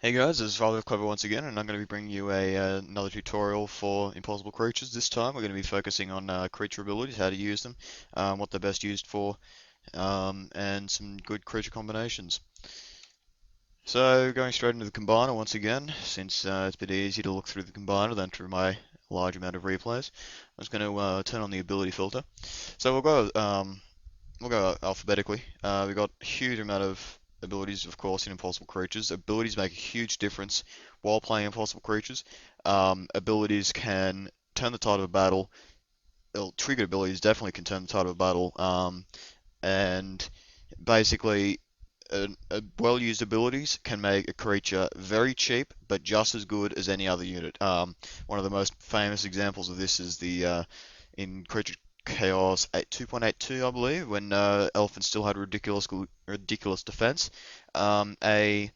Hey guys, this is FiveLeafClover once again, and I'm going to be bringing you another tutorial for impossible creatures. This time we're going to be focusing on creature abilities, how to use them, what they're best used for, and some good creature combinations. So going straight into the combiner once again, since it's a bit easier to look through the combiner than through my large amount of replays. I'm just going to turn on the ability filter. So we'll go alphabetically. We've got a huge amount of abilities, of course, in Impossible Creatures. Abilities make a huge difference while playing Impossible Creatures. Abilities can turn the tide of a battle. Well, triggered abilities definitely can turn the tide of a battle. And basically, well-used abilities can make a creature very cheap, but just as good as any other unit. One of the most famous examples of this is the in Creature Chaos 2.82, I believe, when Elephant still had ridiculous defense. A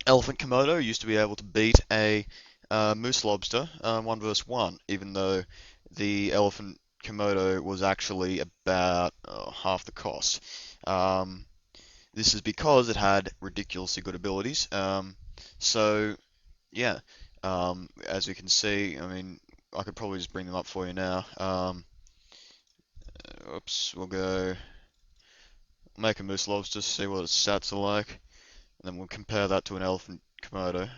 Elephant Komodo used to be able to beat a Moose Lobster 1 vs 1, even though the Elephant Komodo was actually about half the cost. Um, this is because it had ridiculously good abilities. So yeah, as we can see, I mean, I could probably just bring them up for you now. Oops, we'll go make a moose lobster, see what its stats are like, and then we'll compare that to an elephant komodo.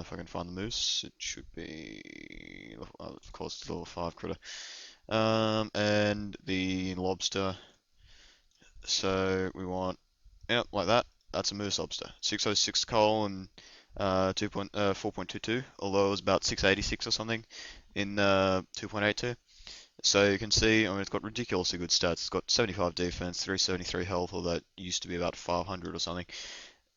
If I can find the moose, it should be, of course, the level 5 critter. And the lobster, so we want, yep, like that. That's a moose lobster. 606 coal and 4.22, although it was about 686 or something in 2.82. So you can see, I mean, it's got ridiculously good stats. It's got 75 defense, 373 health, although it used to be about 500 or something.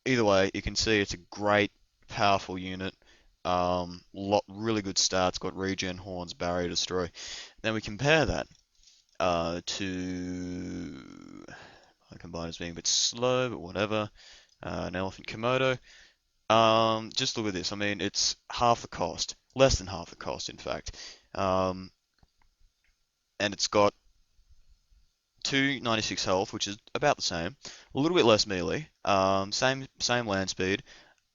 Either way, you can see it's a great, powerful unit. Really good stats. Got regen, horns, barrier, destroy. Then we compare that to my combiner's being a bit slow, but whatever. An elephant Komodo. Just look at this. I mean, it's half the cost, less than half the cost, in fact. Um, and it's got 296 health, which is about the same. A little bit less melee. Same land speed,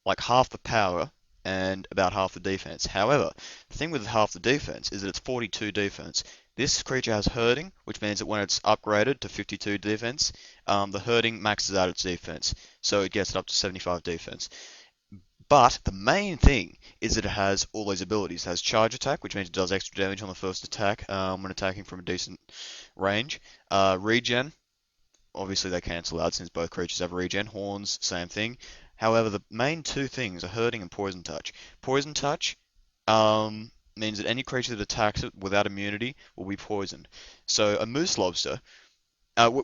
like half the power and about half the defense. However, the thing with half the defense is that it's 42 defense. This creature has herding, which means that when it's upgraded to 52 defense, the herding maxes out its defense, so it gets it up to 75 defense. But the main thing is that it has all these abilities. It has charge attack, which means it does extra damage on the first attack when attacking from a decent range. Regen, obviously they cancel out since both creatures have regen. Horns, same thing. However, the main two things are hurting and poison touch. Poison touch means that any creature that attacks it without immunity will be poisoned. So a moose lobster,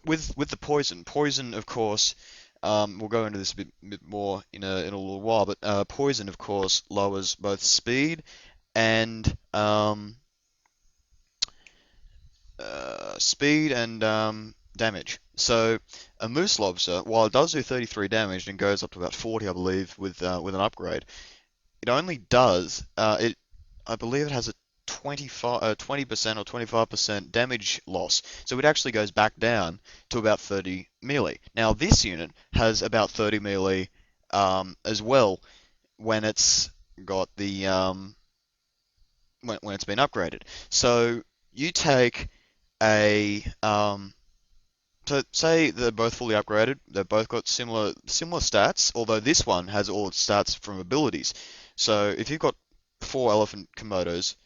with the poison of course, we'll go into this a bit more in a little while, but poison of course lowers both speed and damage. So a moose lobster, while it does do 33 damage and goes up to about 40, I believe, with an upgrade, it only does it. I believe it has a 20% or 25% damage loss. So it actually goes back down to about 30 melee. Now this unit has about 30 melee as well when it's got the when it's been upgraded. So you take a so say they're both fully upgraded. They've both got similar stats, although this one has all its stats from abilities. So if you've got 4 elephant komodos,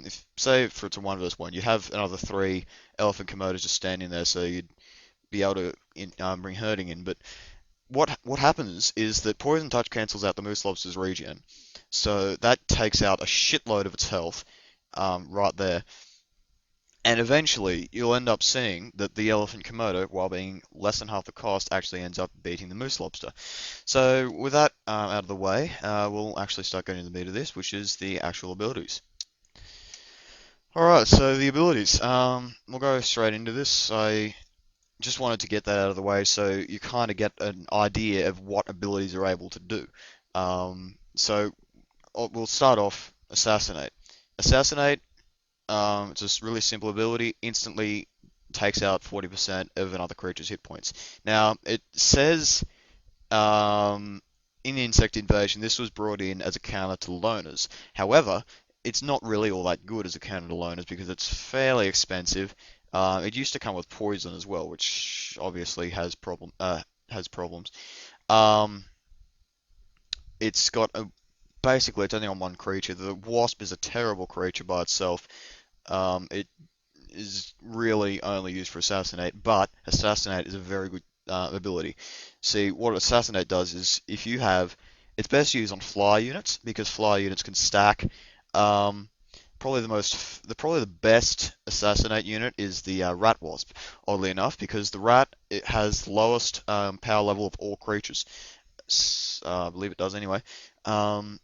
if say for it's a 1 vs 1, you have another 3 elephant komodos just standing there, so you'd be able to bring herding in. But what happens is that poison touch cancels out the moose lobster's regen, so that takes out a shitload of its health right there. And eventually, you'll end up seeing that the elephant Komodo, while being less than half the cost, actually ends up beating the moose lobster. So, with that out of the way, we'll actually start getting to the meat of this, which is the actual abilities. Alright, so the abilities. We'll go straight into this. I just wanted to get that out of the way so you kind of get an idea of what abilities are able to do. So, we'll start off Assassinate. Assassinate, it's a really simple ability, instantly takes out 40% of another creature's hit points. Now, it says um, in Insect Invasion, this was brought in as a counter to loners. However, it's not really all that good as a counter to loners because it's fairly expensive. It used to come with poison as well, which obviously has problems. Um, it's got a basically it's only on one creature. The wasp is a terrible creature by itself. It is really only used for assassinate, but assassinate is a very good ability. See, what assassinate does is if you have, it's best used on fly units because fly units can stack. Um, probably the best assassinate unit is the rat wasp. Oddly enough, because the rat it has the lowest power level of all creatures. I believe it does anyway. Um,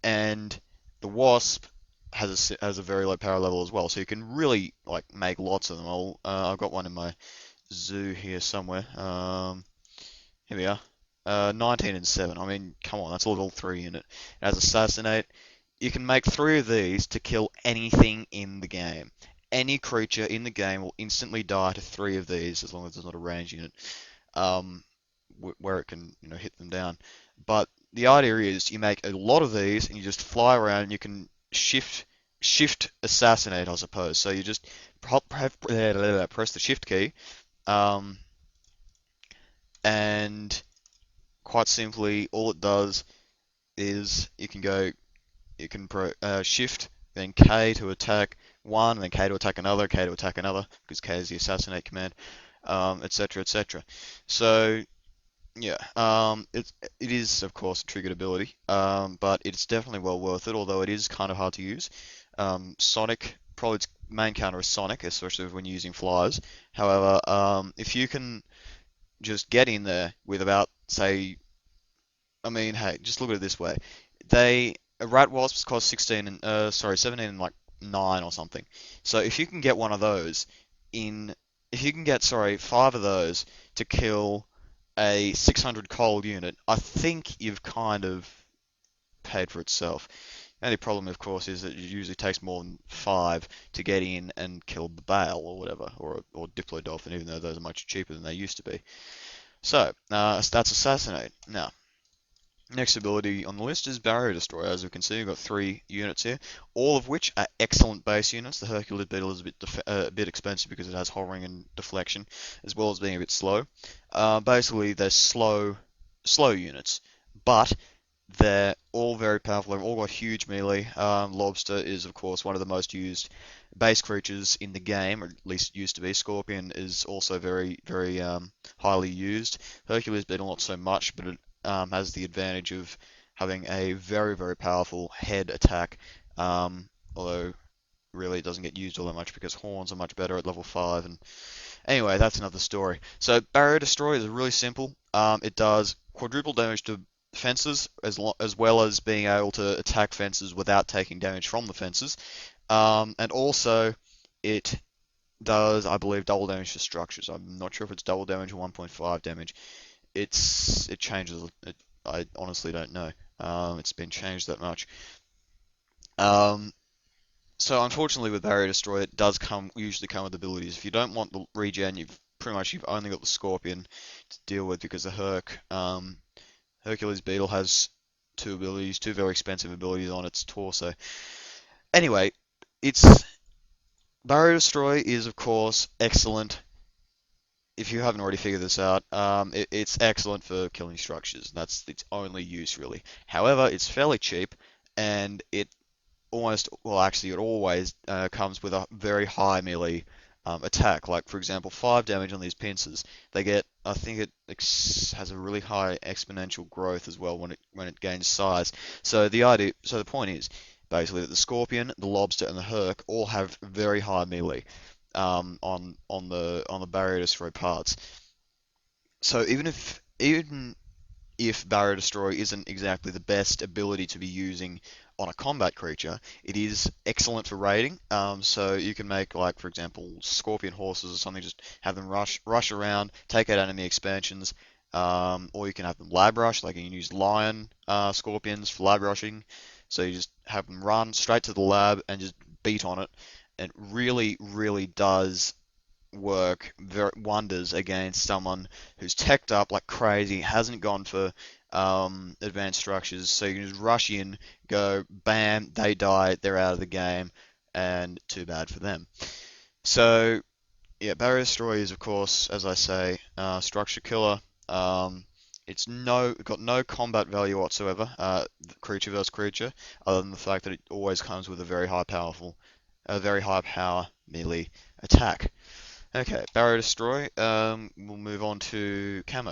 and the wasp has a very low power level as well, so you can really like make lots of them. I've got one in my zoo here somewhere. Here we are. 19 and 7. I mean, come on, that's a level 3 unit. It has assassinate. You can make 3 of these to kill anything in the game. Any creature in the game will instantly die to 3 of these as long as it's not a range unit. Um, where it can hit them down. But the idea is you make a lot of these and you just fly around and you can shift assassinate, I suppose. So you just press the shift key, um, and quite simply all it does is you can shift then K to attack one, then K to attack another, K to attack another because K is the assassinate command, etc. etc. So yeah, it is of course a triggered ability, but it's definitely well worth it. Although it is kind of hard to use. Sonic probably its main counter is Sonic, especially when you're using flyers. However, if you can just get in there with about say, I mean, hey, just look at it this way: a rat wasps cost 16 and 17 and like 9 or something. So if you can get one of those in, if you can get 5 of those to kill a 600 cold unit, I think you've kind of paid for itself. The only problem, of course, is that it usually takes more than 5 to get in and kill the Bale or whatever, or Diplodolphin, even though those are much cheaper than they used to be. So, that's Assassinate. Now, next ability on the list is Barrier Destroyer. As we can see, we've got 3 units here, all of which are excellent base units. The Hercules Beetle is a bit expensive because it has hovering and deflection, as well as being a bit slow. Basically, they're slow units, but they're all very powerful. They've all got huge melee. Lobster is, of course, one of the most used base creatures in the game, or at least used to be. Scorpion is also very highly used. Hercules Beetle not so much, but it has the advantage of having a very powerful head attack. Although really it doesn't get used all that much because horns are much better at level 5. And anyway, that's another story. So Barrier Destroy is really simple. It does quadruple damage to fences as well as being able to attack fences without taking damage from the fences. And also it does, I believe, double damage to structures. I'm not sure if it's double damage or 1.5 damage. It changes. I honestly don't know. It's been changed that much. Um, so unfortunately with Barrier Destroy it does usually come with abilities. If you don't want the regen, you've only got the Scorpion to deal with because the Hercules Beetle has 2 abilities, 2 very expensive abilities on its torso. Anyway, it's Barrier Destroy is of course excellent. If you haven't already figured this out, it's excellent for killing structures. That's its only use really. However, it's fairly cheap, and it always comes with a very high melee attack. Like for example, 5 damage on these pincers. I think it has a really high exponential growth as well when it gains size. So the point is basically that the Scorpion, the Lobster, and the Herc all have very high melee on the Barrier Destroy parts. So even if Barrier Destroy isn't exactly the best ability to be using on a combat creature, it is excellent for raiding. So you can make, like, for example, Scorpion Horses or something, just have them rush around, take out enemy expansions, or you can have them lab rush, like you can use Lion Scorpions for lab rushing. So you just have them run straight to the lab and just beat on it. It really does wonders against someone who's teched up like crazy, hasn't gone for advanced structures, so you can just rush in, go, bam, they die, they're out of the game, and too bad for them. So yeah, Barrier Destroy is of course, as I say, structure killer. Um, it's got no combat value whatsoever, creature versus creature, other than the fact that it always comes with a very high power melee attack. Okay, Barrier Destroy. We'll move on to camo.